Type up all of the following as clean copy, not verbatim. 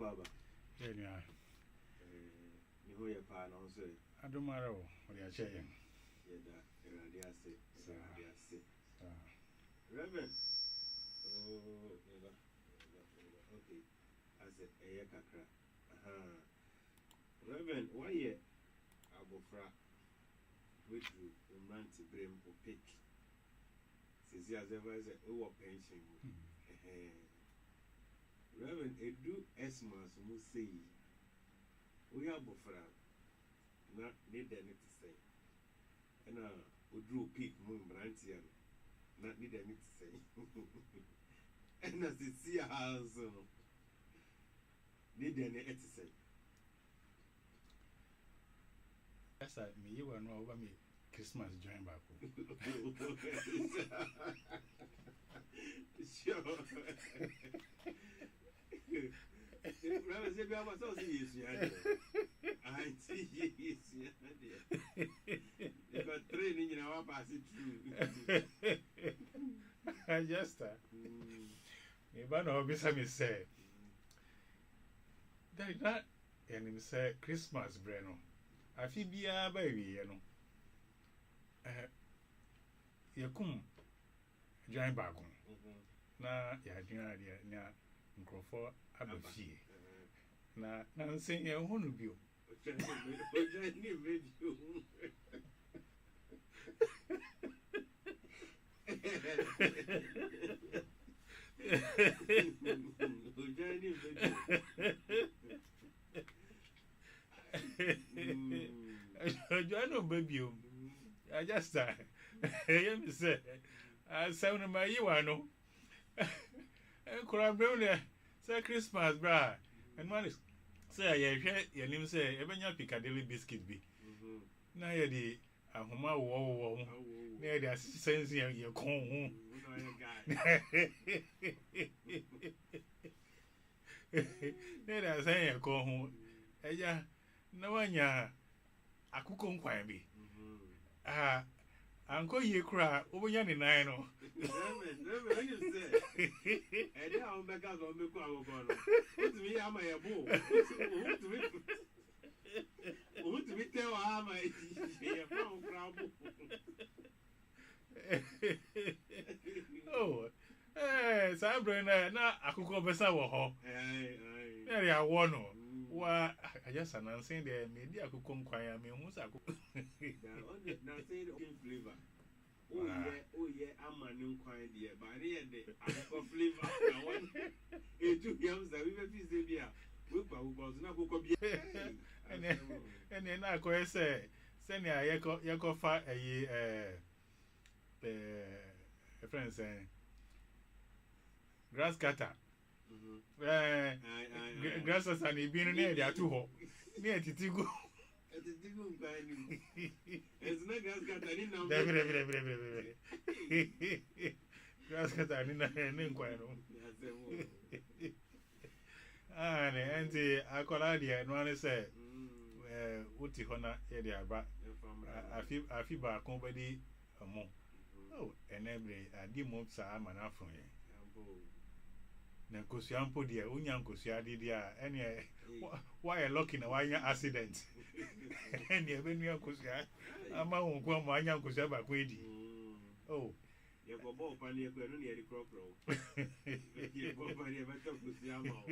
Baba. Yeah. You hear pan also. I don't matter what you're saying. Yeah, Reverend. Oh, okay. I said, Kakra. Reverend, why ye? Abofra. Which you run to bring or pick. Since he has ever said, oh, pension. Reverend, a do Esmas who say, we are Bofra. Not need anything to say. And we drew peak moon brantian. Not need anything to say. And as it see a house, need anything to say. That's like me, you know over me Christmas join back. Sure. Brother, say, I was also I see you. You got training in our passage through. I just if I know, Miss say that and him say Christmas, Breno. I feel be a baby, you know. You come join back home. Na ya join there near Microphone Abafi. Na saying you won't be. I know, baby. I just say, I sound my you, I know. And could I bring there? Say Christmas, brah. And man is say, your name say, even your Piccadilly biscuit be. Now you're the Ahoma wo near the sense your con. Near the saying your con. Yeah, no one ya. I could come quite be. Uncle, you cry over your nigh. No, you say, and now I'm back out on the car. What to me, am I a bull? What to me tell am I oh, Sabrina, now I could go beside her. There are one. Why, I just announcing there, maybe I could come quiet. Me, who's I could now say the flavor. Oh, yeah, I'm a new quiet dear, but I need the flavor. It took yams that we were busy. And then I could say, send your coffee a friend saying, grass cutter. Grasses and he been near there too. Near Titigo. It's not grass cutter. Grass cutter, I didn't inquire. And I call idea and one say, Uti Hona, Edia, but I feel back company a month. Oh, and every I did months I'm an afro. Na kusiampo dia unya kusiadi dia ene why a lock in a wire accident ene benu kusia ama wonko ma anya kusia ba kwedi oh ye go bo pa ni ko no ne ri krokro ye go pa ni ba to kusia ma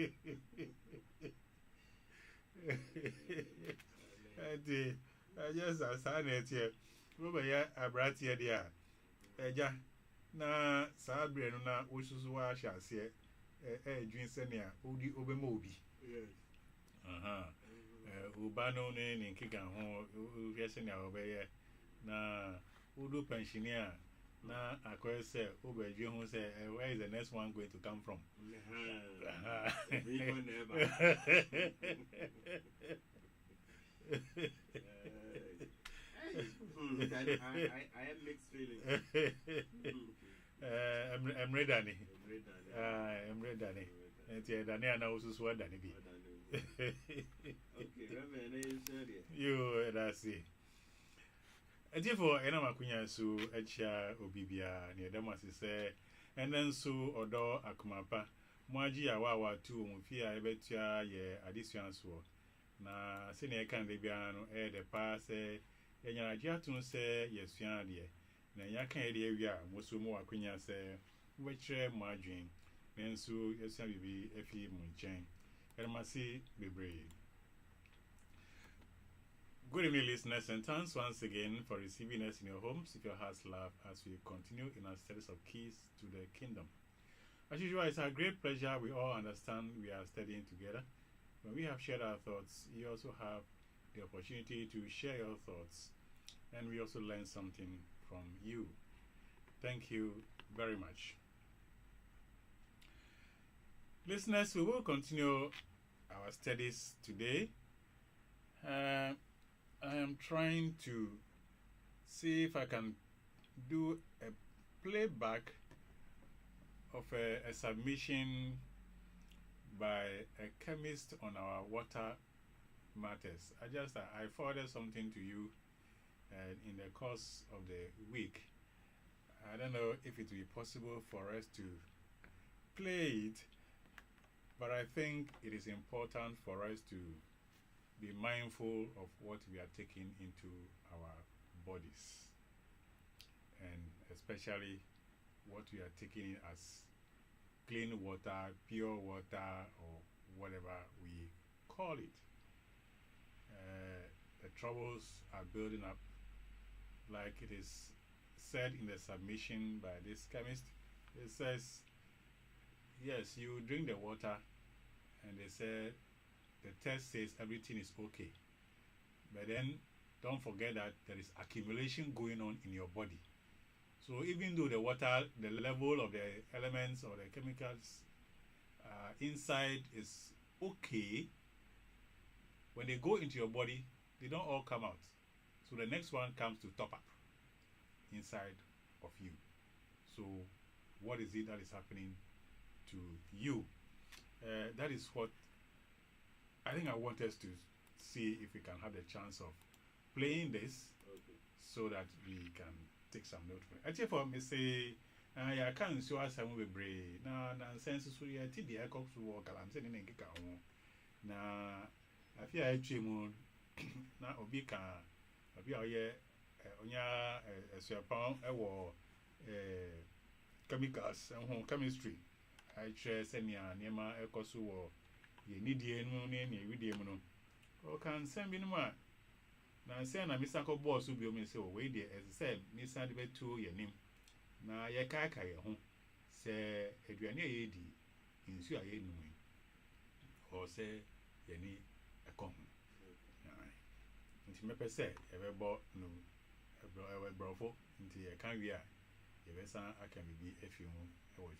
ati aja sa na tie roba ya abratie dia eja na sa brenu na wosusu wa hyasie dream senior odi obema obi yes ubano ne nkika ho hwe senior obeye na udu pensioner na akwese obedwe ho say where is the next one going to come from I have mixed feelings. I'm ready, Danny. I'm ready, Danny. And Danny, I know who's what Danny be. Okay, you, that's it. And therefore, Enama Kunya so Echa Obibia near Damas say, and then so Odo Akumapa Mwaji ya wawa tu mufia ebetia ye addition so. Na sene kan de biano de pass yanyara jiatun se yesuan de. Na yakan e de awia moso mu akwanya se wechre mwadwen. Nensu yesuan bibi efi mu nchen. Ermasi bebre. Good evening, listeners, and thanks once again for receiving us in your homes with your hearts laugh as we continue in our studies of keys to the kingdom. As usual, it's a great pleasure. We all understand we are studying together. When we have shared our thoughts, you also have the opportunity to share your thoughts, and we also learn something from you. Thank you very much. Listeners, we will continue our studies today. I am trying to see if I can do a playback of a submission by a chemist on our water matters. I forwarded something to you in the course of the week. I don't know if it will be possible for us to play it, but I think it is important for us to be mindful of what we are taking into our bodies, and especially what we are taking in as clean water, pure water, or whatever we call it. The troubles are building up, like it is said in the submission by this chemist. It says, yes, you drink the water, and they said, the test says everything is okay. But then don't forget that there is accumulation going on in your body. So even though the water, the level of the elements or the chemicals inside is okay, when they go into your body, they don't all come out. So the next one comes to top up inside of you. So what is it that is happening to you? That is what I think I want us to see if we can have the chance of playing this, so that we can take some note from it. Actually, for me, say, I can't show us some of brain. Now, nonsense, so you are the echo to walk. I'm saying in Kika. Now, I feel actually, now, Obika, Onya, as your pound, chemicals and chemistry. I share Senia, Nema, Ecosu. You need the name, you read the mono. Or can send me no more. Now, send a Miss Uncle Boss who be me so away there, as I said, Miss Andy to your name. Now, ya kaka ya home. Say, if you are near AD, in Sua Yen, or say, you need a common. And she may say, ever bought no, a bravo into a caviar. If I can be a few more, so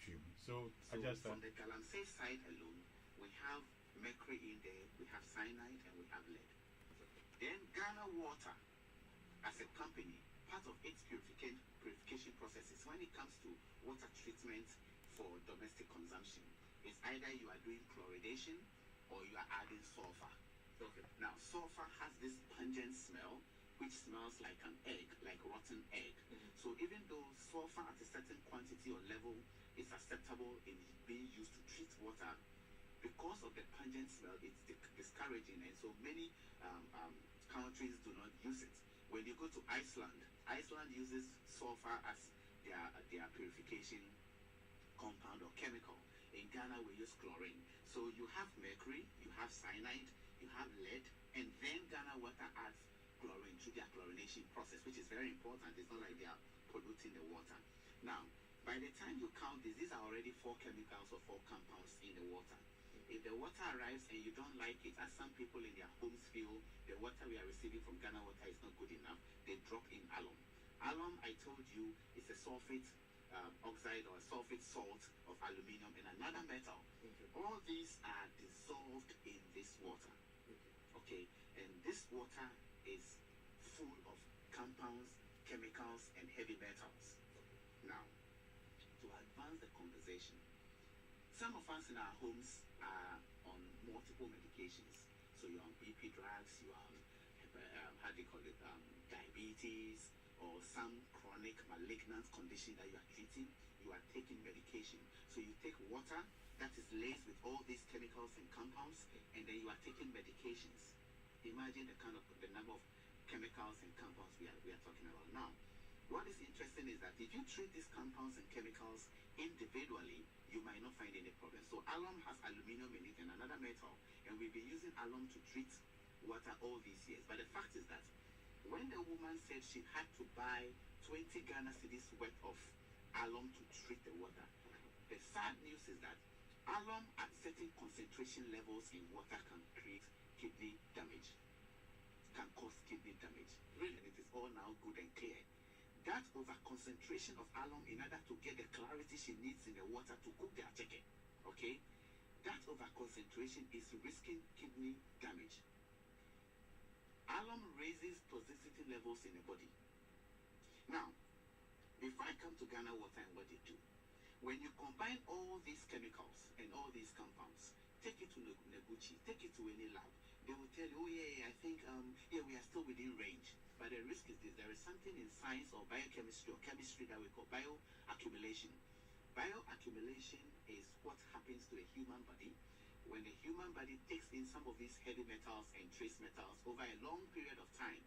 I just from the Galamsey side alone, we have mercury in there, we have cyanide, and we have lead. Then Ghana Water, as a company, part of its purification processes when it comes to water treatment for domestic consumption is either you are doing chloridation or you are adding sulfur. Okay. Now, sulfur has this pungent smell, which smells like an egg, like rotten egg. So even though sulfur at a certain quantity or level is acceptable in being used to treat water, because of the pungent smell, it's discouraging, and so many countries do not use it. When you go to Iceland, Iceland uses sulfur as their purification compound or chemical. In Ghana, we use chlorine. So you have mercury, you have cyanide, you have lead, and then Ghana Water adds chlorine through their chlorination process, which is very important. It's not like they are polluting the water. Now, by the time you count this, these are already 4 chemicals or 4 compounds in the water. If the water arrives and you don't like it, as some people in their homes feel the water we are receiving from Ghana Water is not good enough, they drop in alum. Alum, I told you, is a sulfate oxide or a sulfate salt of aluminium and another metal. All these are dissolved in this water. Okay, and this water is full of compounds, chemicals, and heavy metals. Now, to advance the conversation, some of us in our homes are on multiple medications. So you're on BP drugs, you're on, diabetes, or some chronic malignant condition that you are treating. you are taking medication. So you take water that is laced with all these chemicals and compounds, and then you are taking medications. Imagine the number of chemicals and compounds we are talking about now. What is interesting is that if you treat these compounds and chemicals individually, you might not find any problem. So alum has aluminum in it and another metal, and we've been using alum to treat water all these years. But the fact is that when the woman said she had to buy 20 Ghana cedis worth of alum to treat the water, the sad news is that alum at certain concentration levels in water can create kidney damage, can cause kidney damage. Really, and it is all now good and clear. That over concentration of alum in order to get the clarity she needs in the water to cook their chicken, okay? That over concentration is risking kidney damage. Alum raises toxicity levels in the body. Now, before I come to Ghana Water and what they do, when you combine all these chemicals and all these compounds, take it to Neguchi, take it to any lab, they will tell you, oh yeah, I think yeah, we are still within range. But the risk is this: there is something in science or biochemistry or chemistry that we call bioaccumulation. Bioaccumulation is what happens to a human body when the human body takes in some of these heavy metals and trace metals over a long period of time,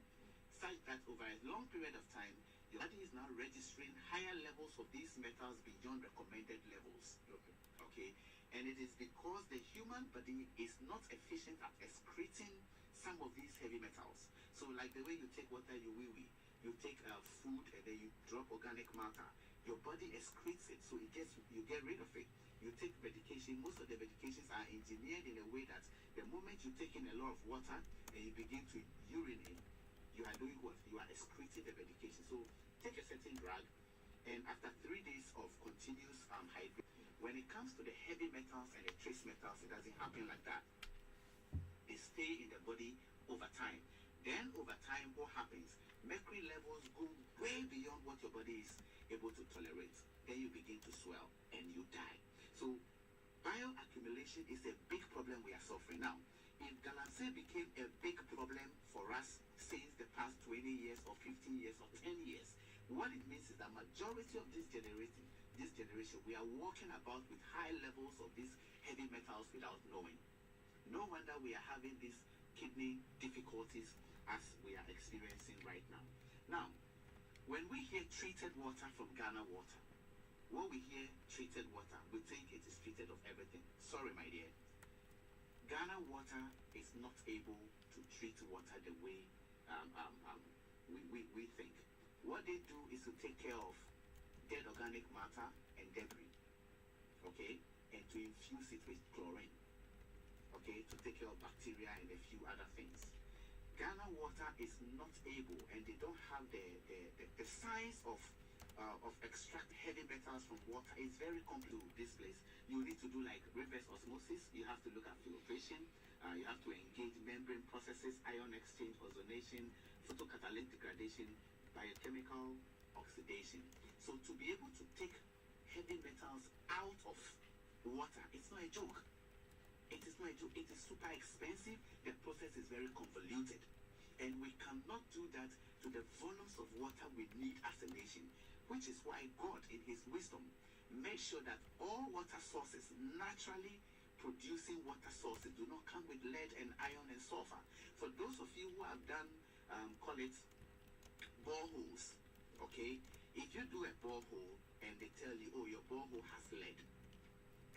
such that over a long period of time, your body is now registering higher levels of these metals beyond recommended levels. Okay? And it is because the human body is not efficient at excreting some of these heavy metals. So like the way you take water, you wee-wee, you take food and then you drop organic matter, your body excretes it, so you get rid of it. You take medication, most of the medications are engineered in a way that the moment you take in a lot of water and you begin to urinate, you are doing what? You are excreting the medication. So take a certain drug, and after 3 days of continuous hydration, when it comes to the heavy metals and the trace metals, it doesn't happen like that. They stay in the body over time. Then over time, what happens? Mercury levels go way beyond what your body is able to tolerate. Then you begin to swell and you die. So bioaccumulation is a big problem we are suffering now. If galamsey became a big problem for us since the past 20 years or 15 years or 10 years, what it means is that majority of this generation, we are walking about with high levels of these heavy metals without knowing. No wonder we are having these kidney difficulties as we are experiencing right now. Now, when we hear treated water from Ghana Water, when we hear treated water, we think it is treated of everything. Sorry, my dear. Ghana Water is not able to treat water the way we think. What they do is to take care of dead organic matter and debris, okay, and to infuse it with chlorine, okay, to take care of bacteria and a few other things. Ghana Water is not able, and they don't have the science of extract heavy metals from water. It's very complex. This place, you need to do like reverse osmosis. You have to look at filtration. You have to engage membrane processes, ion exchange, ozonation, photocatalytic degradation, biochemical oxidation. So to be able to take heavy metals out of water, it's not a joke. It is not a joke. It is super expensive. The process is very convoluted. And we cannot do that to the volumes of water we need as a nation, which is why God, in his wisdom, made sure that all water sources, naturally producing water sources, do not come with lead and iron and sulfur. For those of you who have done, call it boreholes, okay? If you do a borehole and they tell you, oh, your borehole has lead,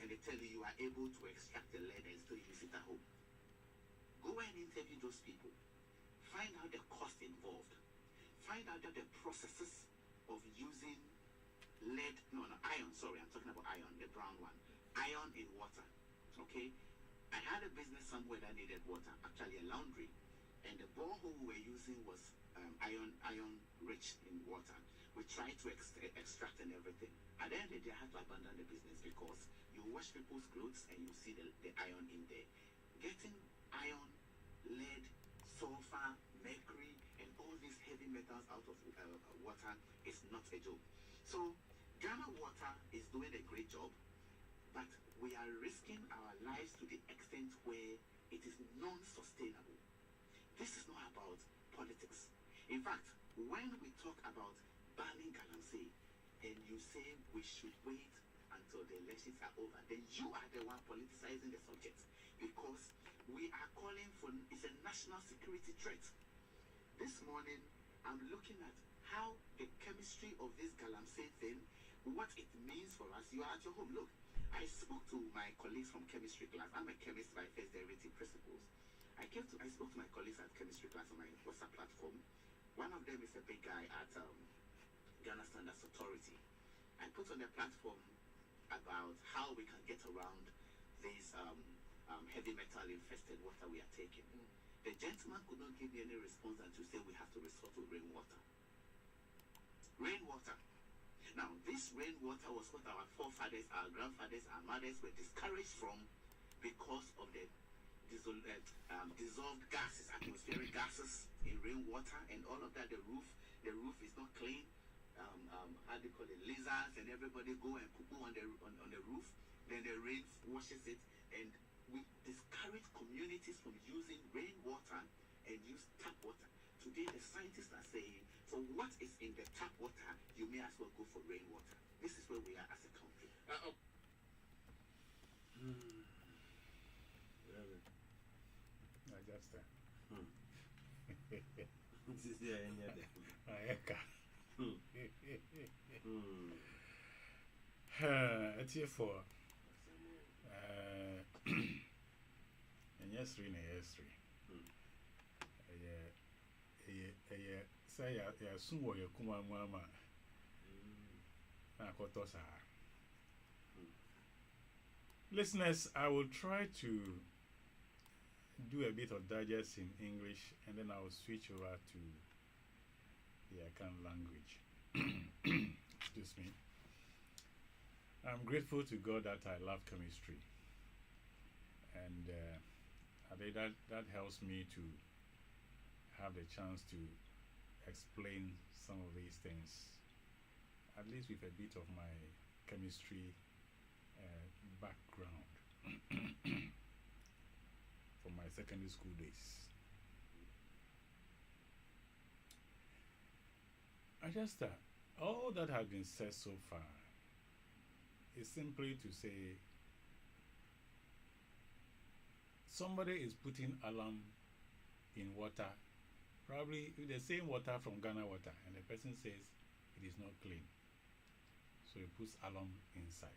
and they tell you are able to extract the lead and still use it at home, go and interview those people. Find out the cost involved. Find out that the processes of using iron, sorry, I'm talking about iron, the brown one. Iron in water, okay? I had a business somewhere that needed water, actually a laundry, and the borehole we were using was iron rich in water. We tried to extract and everything. At the end of the day, I had to abandon the business because you wash people's clothes and you see the iron in there. Getting iron, lead, sulfur, mercury, and all these heavy metals out of water is not a joke. So Ghana Water is doing a great job, but we are risking our lives to the extent where it is non-sustainable. This is not about politics. In fact, when we talk about banning galamsey, and you say we should wait until the elections are over, then you are the one politicizing the subject, because we are calling for, it's a national security threat. This morning, I'm looking at how the chemistry of this galamsey thing, what it means for us. You are at your home. Look, I spoke to my colleagues from chemistry class. I'm a chemist by first derivative principles. I spoke to my colleagues at chemistry class on my WhatsApp platform. One of them is a big guy at Ghana Standards Authority. I put on the platform about how we can get around this heavy metal infested water we are taking. The gentleman could not give me any response until say we have to resort to rainwater. Rainwater. Now, this rainwater was what our forefathers, our grandfathers, our mothers were discouraged from because of the dissolved gases, atmospheric gases in rainwater, and all of that. The roof is not clean. How do you call it? Lizards and everybody go and poo on the roof. Then the rain washes it, and we discourage communities from using rainwater and use tap water. Today, the scientists are saying, for what is in the tap water, you may as well go for rainwater. This is where we are as a country. I just This is the end. It's here for and yes, 3 and yes, 3. Say, I soon will you come on, Mamma. Listeners, I will try to do a bit of digest in English, and then I will switch over to the Akan language. Excuse me. I'm grateful to God that I love chemistry, and I think that helps me to have the chance to explain some of these things, at least with a bit of my chemistry background from my secondary school days. I just all that has been said so far is simply to say somebody is putting alum in water, probably the same water from Ghana water, and the person says it is not clean, so he puts alum inside.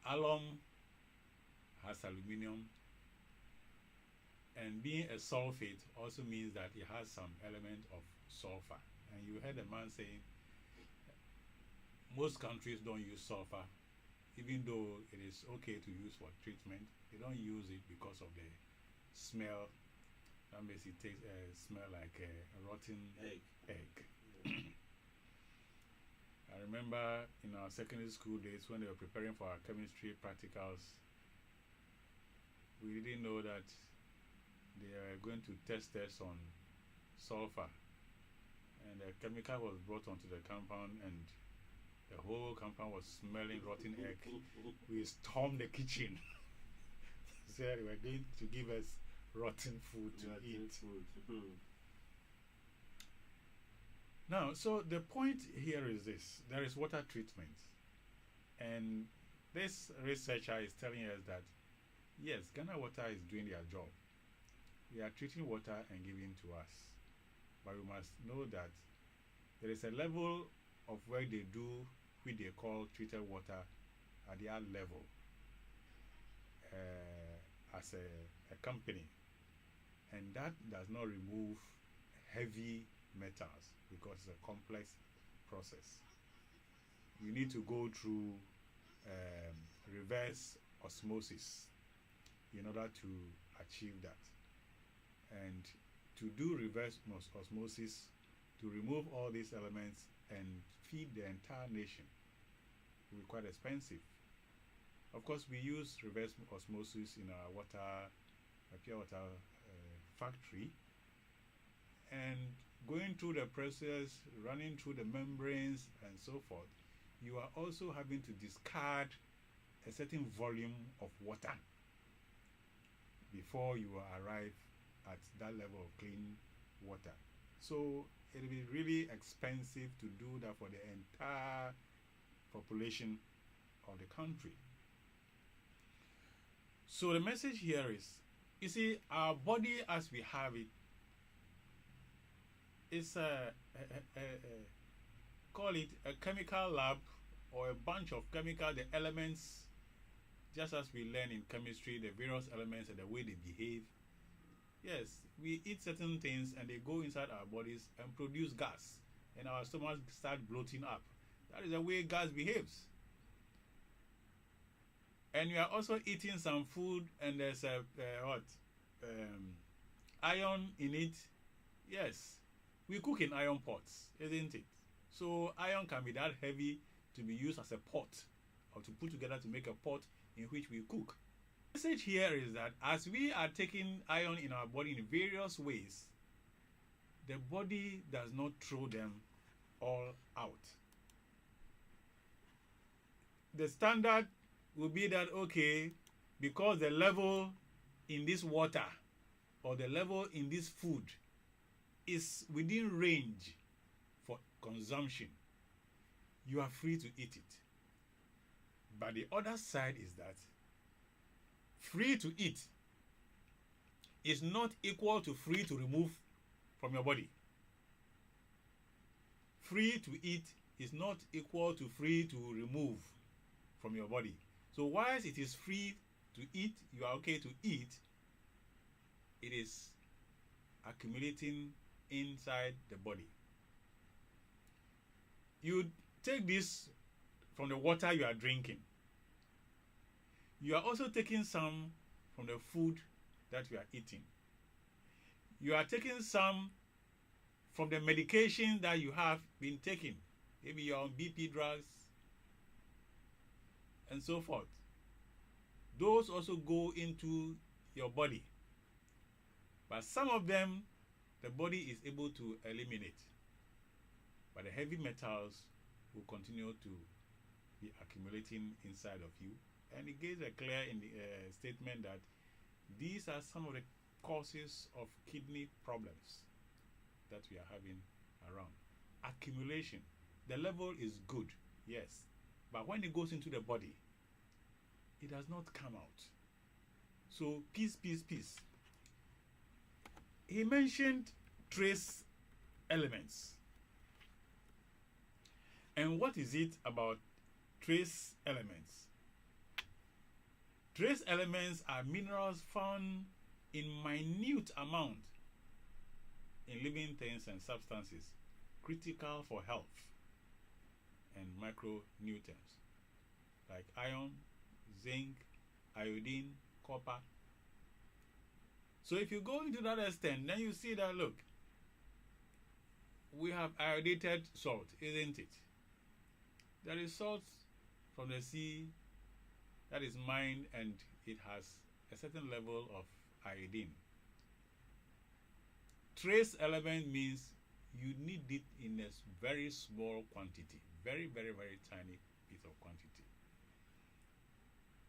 Alum has aluminium, and being a sulfate also means that it has some element of sulfur. And you heard a man saying most countries don't use sulfur, even though it is okay to use for treatment. They don't use it because of the smell. That makes it smell like a rotten egg. I remember in our secondary school days when they were preparing for our chemistry practicals, we didn't know that they are going to test us on sulfur, and the chemical was brought onto the compound, and the whole compound was smelling rotten egg. We stormed the kitchen. Said they were going to give us rotten food to eat. Now, so the point here is this: there is water treatment, and this researcher is telling us that yes, Ghana Water is doing their job. They are treating water and giving to us. But we must know that there is a level of work they do, which they call treated water, at their level as a company. And that does not remove heavy metals because it's a complex process. You need to go through reverse osmosis in order to achieve that. And to do reverse osmosis, to remove all these elements and feed the entire nation, will be quite expensive. Of course, we use reverse osmosis in our pure water factory, and going through the process, running through the membranes and so forth, you are also having to discard a certain volume of water before you arrive at that level of clean water. So it will be really expensive to do that for the entire population of the country. So the message here is, you see, our body as we have it is call it a chemical lab, or a bunch of chemical, the elements, just as we learn in chemistry, the various elements and the way they behave. Yes, we eat certain things and they go inside our bodies and produce gas, and our stomachs start bloating up. That is the way gas behaves. And you are also eating some food and there's a iron in it. Yes, we cook in iron pots, isn't it? So iron can be that heavy to be used as a pot, or to put together to make a pot in which we cook. The message here is that as we are taking iron in our body in various ways, the body does not throw them all out. The standard will be that, okay, because the level in this water or the level in this food is within range for consumption, you are free to eat it. But the other side is that free to eat is not equal to free to remove from your body. Free to eat is not equal to free to remove from your body. So whilst it is free to eat, you are okay to eat, it is accumulating inside the body. You take this from the water you are drinking. You are also taking some from the food that you are eating. You are taking some from the medication that you have been taking. Maybe you are on BP drugs and so forth. Those also go into your body. But some of them, the body is able to eliminate. But the heavy metals will continue to be accumulating inside of you. And it gives a clear statement that these are some of the causes of kidney problems that we are having around. Accumulation. The level is good, yes. But when it goes into the body, it does not come out. So, peace, peace, peace. He mentioned trace elements. And what is it about trace elements? Trace elements are minerals found in minute amount in living things and substances critical for health and micronutrients like iron, zinc, iodine, copper. So if you go into that extent, then you see that, look, we have iodinated salt, isn't it? There is salt from the sea that is mined and it has a certain level of iodine. Trace element means you need it in a very small quantity, very, very, very tiny bit of quantity.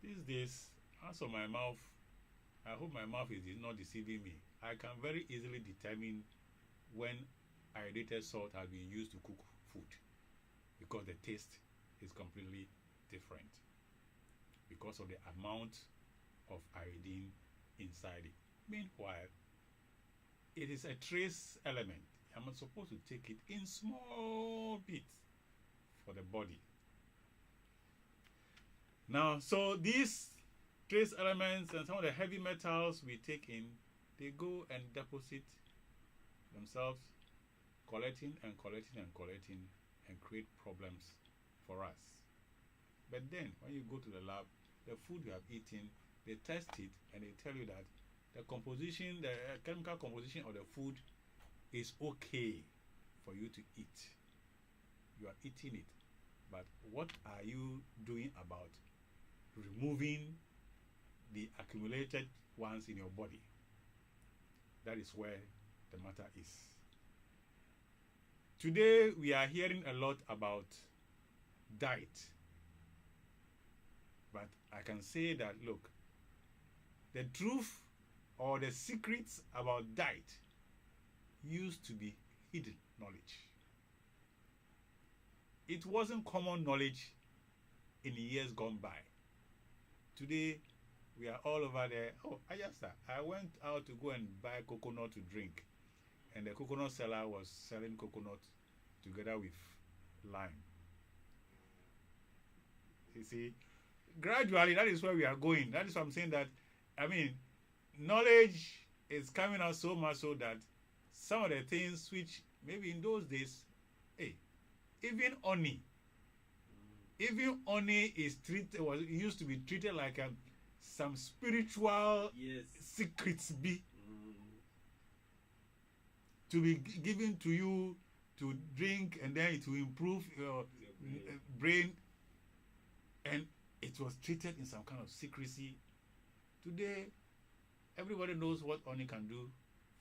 These days, as for my mouth, I hope my mouth is not deceiving me. I can very easily determine when iodinated salt has been used to cook food, because the taste is completely different because of the amount of iodine inside it. Meanwhile, it is a trace element. I'm supposed to take it in small bits for the body. Now, so these trace elements and some of the heavy metals we take in, they go and deposit themselves, collecting and collecting and collecting, and create problems for us. But then, when you go to the lab, the food you have eaten, they test it and they tell you that the composition, the chemical composition of the food is okay for you to eat. You are eating it. But what are you doing about removing the accumulated ones in your body? That is where the matter is. Today we are hearing a lot about diet. But I can say that, look, the truth or the secrets about diet used to be hidden. knowledge. It wasn't common knowledge in the years gone by. Today, we are all over there. Oh, I went out to go and buy coconut to drink, and the coconut seller was selling coconut together with lime. You see, gradually, that is where we are going. That is what I'm saying, that, I mean, knowledge is coming out so much so that some of the things which maybe in those days, hey, even honey is treated, used to be treated like some spiritual secrets to be given to you to drink, and then it will improve your brain, and it was treated in some kind of secrecy. Today, everybody knows what honey can do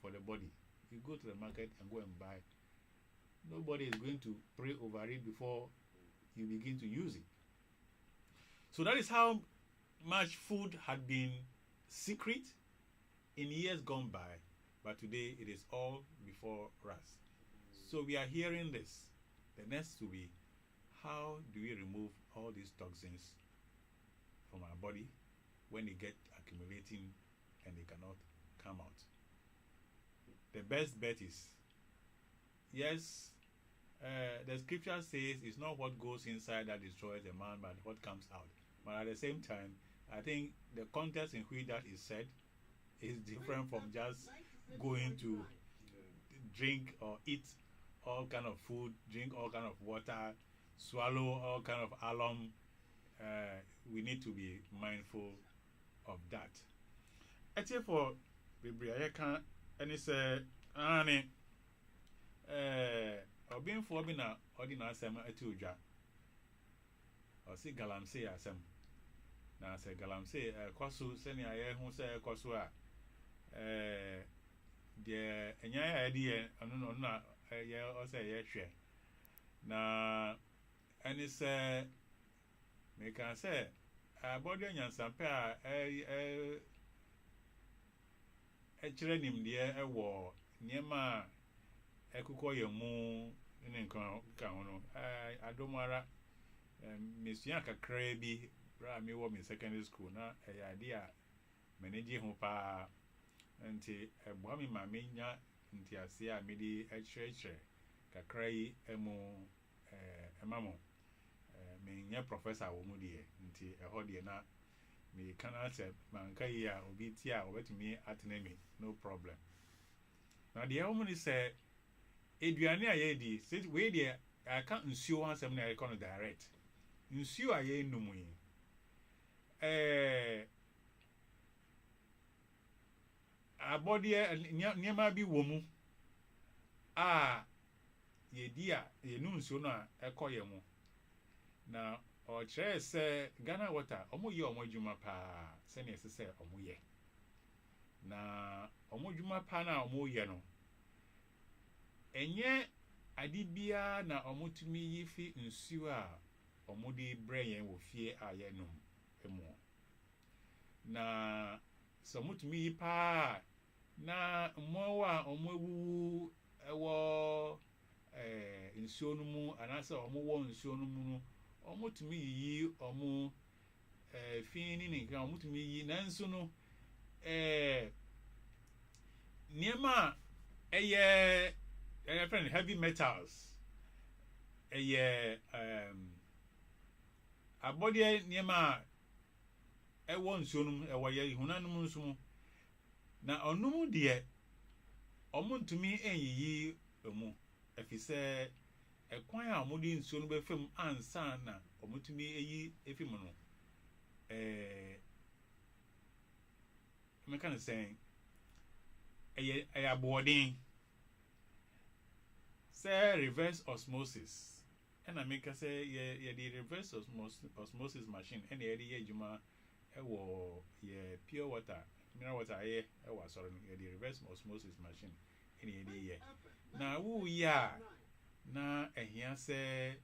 for the body. If you go to the market and go and buy, nobody is going to pray over it before you begin to use it. So that is how much food had been secret in years gone by, but today it is all before us. So we are hearing this. The next will be, how do we remove all these toxins from our body when they get accumulating and they cannot come out? The best bet is, yes, the scripture says it's not what goes inside that destroys a man, but what comes out. But at the same time, I think the context in which that is said is different from just going to drink or eat all kind of food, drink all kind of water, swallow all kind of alum. We need to be mindful of that. Except for Bibriaya, and it's or being for bina ordinary sem etuja or see galamsey asem. Now say galamsey kwasu seni aye hu say kwasu a de enya idea no na ye o say ye hwe na any say me can say body nyansampe a kire nim de wo niema ekuko ye mu ne nkan ka hono adomara mesia kakra bi bra me wo me secondary school na idea manage ho pa nti eboa me ma menya nti ase a me di ekire kakra yi emu emamo me nya professor wo mu die nti eho die na me kana se manka yi a obi ti a obetumi atene me no problem. Na the woman say eduane aye di say we dey I can't nsuo hansem na I can direct nsuo aye num yi abode niema bi wo mu ye di a ye nu nsuo no a ekoye mu na o chere se Ghana water omo ye omo djuma pa se ne se omo ye na omo djuma pa na omo ye no enye adibia na omotumi yifi nsuo a omodi brain wo fie ayenum emo na so mutumi yipa na mowa omwewu ewo nsuo no mu anase omowo nsuo no mu no omotumi yi omo fini ni kan omotumi yi nanso no niema eye friend heavy metals abode niema ewo nsuo no ewo ye hunanum nso na onum de omontumi enyiyi emu efise ekwan a omodi nsuo no befem ansa na omotumi eyi efim no me kan say abodin say reverse osmosis and I make say the reverse osmosis machine and the ejuma ewo ye pure water mineral water e wa sorry the reverse osmosis machine and ye na wo ya na ehia say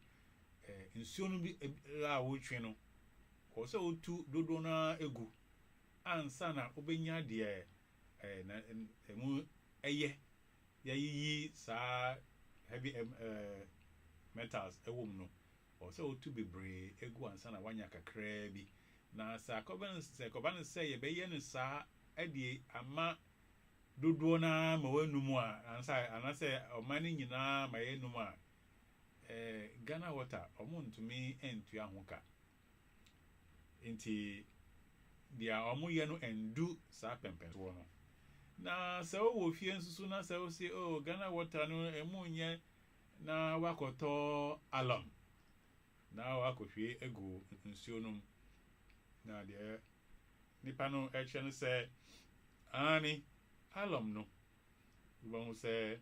nsuo no bi la wo twe no ko se otu dodo na egu ansa na obenya de na emu eye ya yi sa heavy metals ɛwɔ mu no ɔsɛ otu bebree egu ansa na wanya kakraa bi na sa kɔba no sɛ yɛbɛyɛ no saa ɛde ama dodoɔ na ma wanum a anasɛ ɔman no nyinaa ma yɛnum a Ghana water ɔmo ntumi ntua ho ka nti deɛ ɔmo yɛ no ndu saa pɛmpɛnsoɔ no na sɛ wowɔ fie nsusu na sɛ wosi Ghana water no emu nyɛ na wakɔtɔ alum na wakɔhwie egu nsuo no mu na deɛ nipa no ɛkyɛ no sɛ ani alum no wobɛhu sɛ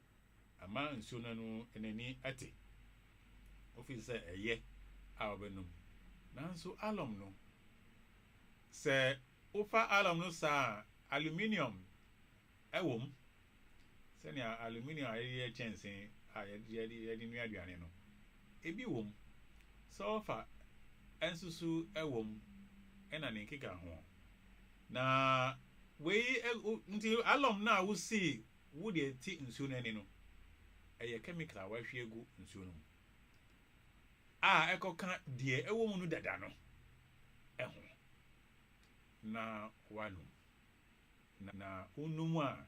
ama nsuo no n'ani ate ofisi sɛ ɛyɛ a ɔbɛnum nanso alum no sɛ wofa alum no saa aluminium ɛwɔ mu sɛnea aluminium a yɛde kyɛnsee a yɛde nua aduane no ebi wɔ mu sulfur nsusu ɛwɔ mu ɛna ne nkeka ho na wei nti alum na wosi wo de ti nsuo no ani no ɛyɛ chemical a wahwie gu nsuo no mu a ɛkɔka deɛ ɛwɔ mu no dada no ɛho na wanum na unum a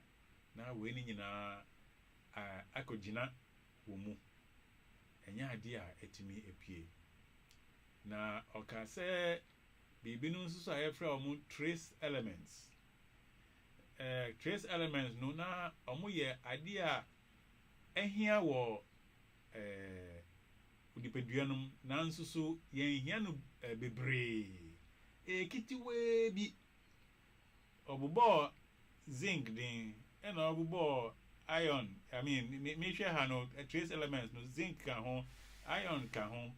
na wei ni nyinaa akɔgyina wɔ mu ɛnyɛ adeɛ a ɛtumi epie na ɔka sɛ biribi no nso so a yɛfrɛ ɔmo trace elements trace elements no na ɔmo yɛ adeɛ a ɛhia wɔ nipadua no mu nanso so yɛnhia no bebree ekitiwee bi ɔbobɔ zinc din ɛna ɔbobɔ iron mehwɛ ha no trace elements no zinc ka ho iron ka ho